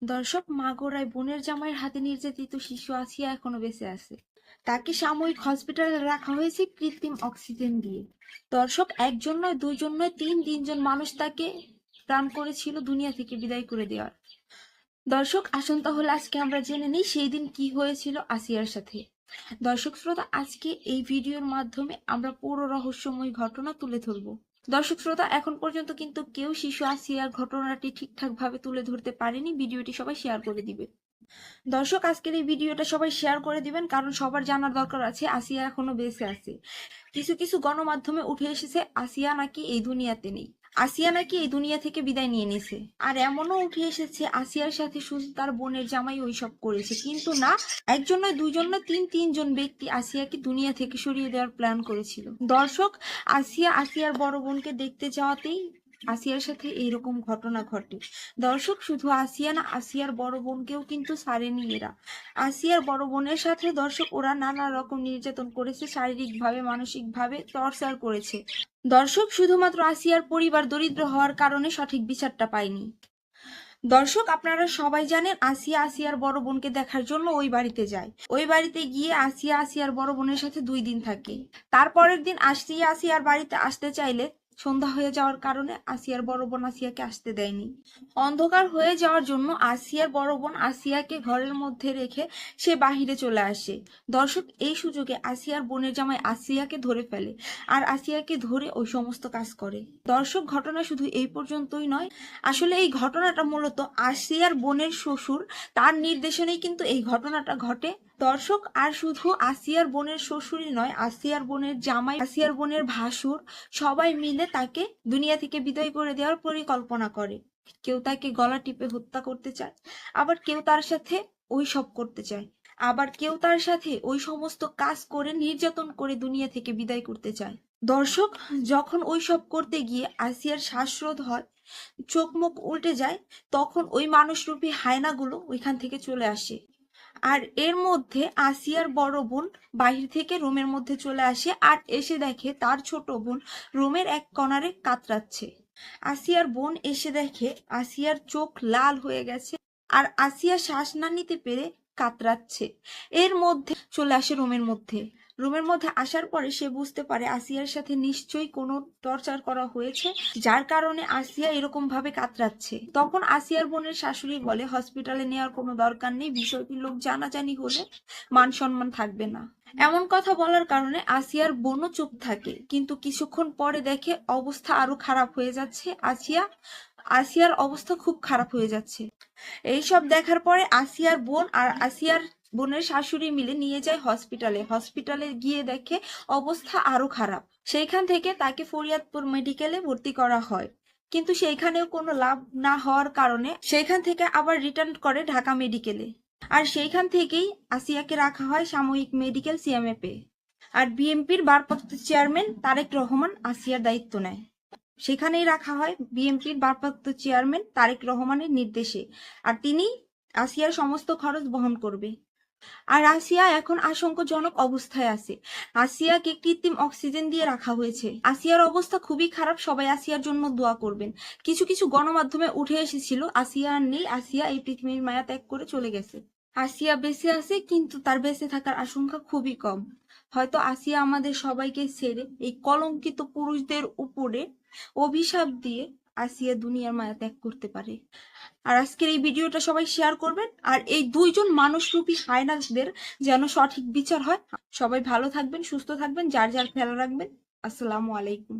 দর্শক মাগুরায় বোনের জামাইয়ের হাতে নির্যাতিত শিশু আসিয়া এখনো বেঁচে আছে। তাকে সাময়িক হসপিটালে রাখা হয়েছে কৃত্রিম অক্সিজেন দিয়ে। দর্শক একজন নয়, দুইজন নয়, তিনজন মানুষ তাকে প্রাণ করেছিল দুনিয়া থেকে বিদায় করে দেওয়ার। দর্শক আসুন তাহলে আজকে আমরা জেনে নিই সেই দিন কি হয়েছিল আসিয়ার সাথে। দর্শক শ্রোতা, আজকে এই ভিডিওর মাধ্যমে আমরা পুরো রহস্যময় ঘটনা তুলে ধরব। দর্শক শ্রোতা, এখন পর্যন্ত কিন্তু কেউ শিশু আসিয়ার ঘটনাটি ঠিকঠাক ভাবে তুলে ধরতে পারেনি। ভিডিওটি সবাই শেয়ার করে দিবে। দর্শক, আজকের এই ভিডিওটা সবাই শেয়ার করে দিবেন, কারণ সবার জানার দরকার আছে আসিয়া এখনো বেঁচে আছে। কিছু কিছু গণমাধ্যমে উঠে এসেছে আসিয়া নাকি এই দুনিয়াতে নেই, আসিয়া নাকি এই দুনিয়া থেকে বিদায় নিয়ে নিছে। আর এমনও উঠে এসেছে আসিয়ার সাথে শুধু তার বোনের জামাই ওইসব করেছে, কিন্তু না, একজন নয়, দুইজন নয়, তিনজন ব্যক্তি আসিয়াকে দুনিয়া থেকে সরিয়ে দেওয়ার প্ল্যান করেছিল। দর্শক, আসিয়ার বড় বোনকে দেখতে যাওয়াতেই আসিয়ার সাথে এইরকম ঘটনা ঘটে। দর্শক, শুধু আসিয়া না, আসিয়ার বড় বোনকেও কিন্তু ছাড়েনি এরা। আসিয়ার বড় বোনের সাথে দর্শক ওরা নানা রকম নির্যাতন করেছে, শারীরিকভাবে, মানসিকভাবে টর্চার করেছে। দর্শক, শুধুমাত্র আসিয়ার পরিবার দরিদ্র হওয়ার কারণে সঠিক বিচারটা পায়নি। দর্শক, আপনারা সবাই জানেন আসিয়ার বড় বোনকে দেখার জন্য ওই বাড়িতে যায়। ওই বাড়িতে গিয়ে আসিয়ার বড় বোনের সাথে 2 দিন থাকে। তারপরের দিন আসিয়ার বাড়িতে আসতে চাইলে সন্ধ্যা হয়ে যাওয়ার কারণে আসিয়ার বড় বোন আসিয়াকে আসতে দেয়নি। অন্ধকার হয়ে যাওয়ার জন্য আসিয়ার বড় বোন আসিয়াকে ঘরের মধ্যে রেখে সে বাহিরে চলে আসে। দর্শক, এই সুযোগে আসিয়ার বোনের জামাই আসিয়াকে ধরে ফেলে, আর আসিয়াকে ধরে ওই সমস্ত কাজ করে। দর্শক, ঘটনা শুধু এই পর্যন্তই নয়। আসলে এই ঘটনাটা মূলত আসিয়ার বোনের শ্বশুর, তার নির্দেশনেই কিন্তু এই ঘটনাটা ঘটে। দর্শক, আর শুধু আসিয়ার বোনের শ্বশুরই নয়, আসিয়ার বোনের জামাই, আসিয়ার বোনের ভাসুর, সবাই মিলে তাকে দুনিয়া থেকে বিদায় করে দেওয়ার পরিকল্পনা করে। কেউ তাকে গলা টিপে হত্যা করতে চায়, আবার কেউ তার সাথে ওই সব করতে চায়, আবার কেউ তার সাথে ওই সমস্ত কাজ করে নির্যাতন করে দুনিয়া থেকে বিদায় করতে চায়। দর্শক, যখন ওই সব করতে গিয়ে আসিয়ার শ্বাসরোধ হয়, চোখ মুখ উল্টে যায়, তখন ওই মানুষরূপী হায়নাগুলো ওইখান থেকে চলে আসে। আর এর মধ্যে আসিয়ার বড় বোন বাহির থেকে রুমের মধ্যে চলে আসে, আর এসে দেখে তার ছোট বোন রুমের এক কর্নারে কাতরাচ্ছে। আসিয়ার বোন এসে দেখে আসিয়ার চোখ লাল হয়ে গেছে, আর আসিয়া শ্বাস না নিতে পেরে কাতরাচ্ছে। এর মধ্যে চলে আসে রুমের মধ্যে আসার পরে সে বুঝতে পারে আসিয়ার সাথে নিশ্চয়ই কোনো টর্চার করা হয়েছে, যার কারণে আসিয়া এরকম ভাবে কাতরাচ্ছে। তখন আসিয়ার বোনের শাশুড়ি বলে হসপিটালে নেওয়ার কোনো দরকার নেই, বিষয়টি লোক জানাজানি হলে মান সম্মান থাকবে না। এমন কথা বলার কারণে আসিয়ার বোনও চুপ থাকে, কিন্তু কিছুক্ষণ পরে দেখে অবস্থা আরো খারাপ হয়ে যাচ্ছে। আসিয়ার অবস্থা খুব খারাপ হয়ে যাচ্ছে। এইসব দেখার পরে আসিয়ার বোন আর আসিয়ার বোনের শাশুড়ি মিলে নিয়ে যায় হসপিটালে গিয়ে দেখে অবস্থা আরো খারাপ। সেইখান থেকে তাকে ফরিয়াদপুর মেডিকেলে ভর্তি করা হয়, কিন্তু সেইখানেও কোনো লাভ না হওয়ার কারণে সেইখান থেকে আবার রিটার্ন করে ঢাকা মেডিকেলে। আর সেইখান থেকেই আসিয়াকে রাখা হয় সাময়িক মেডিকেল সিএমএপে। আর বিএমপির ভারপ্রাপ্ত চেয়ারম্যান তারেক রহমান আসিয়ার দায়িত্ব নেয়। সেখানেই রাখা হয় বিএনপির ভারপ্রাপ্ত চেয়ারম্যান তারেক রহমানের নির্দেশে, আর তিনি আসিয়ার সমস্ত খরচ বহন করবে। আর আসিয়া এখন আশঙ্কাজনক অবস্থায় আছে। আসিয়াকে কৃত্রিম অক্সিজেন দিয়ে রাখা হয়েছে। আসিয়ার অবস্থা খুবই খারাপ, সবাই আসিয়ার জন্য দোয়া করবেন। কিছু কিছু গণমাধ্যমে উঠে এসেছিল আসিয়া আর নেই, আসিয়া এই পৃথিবীর মায়া ত্যাগ করে চলে গেছে। আসিয়া বেঁচে আছে, কিন্তু তার বেঁচে থাকার আশঙ্কা খুবই কম। হয়তো আসিয়া আমাদের সবাইকে ছেড়ে এই কলঙ্কিত পুরুষদের উপরে অভিশাপ দিয়ে আসিয়া দুনিয়ার মায়া ত্যাগ করতে পারে। আর আজকের এই ভিডিওটা সবাই শেয়ার করবেন, আর এই 2জন মানুষরূপী হায়নাদের যেন সঠিক বিচার হয়। সবাই ভালো থাকবেন, সুস্থ থাকবেন, যার যার খেয়াল রাখবেন। আসসালামু আলাইকুম।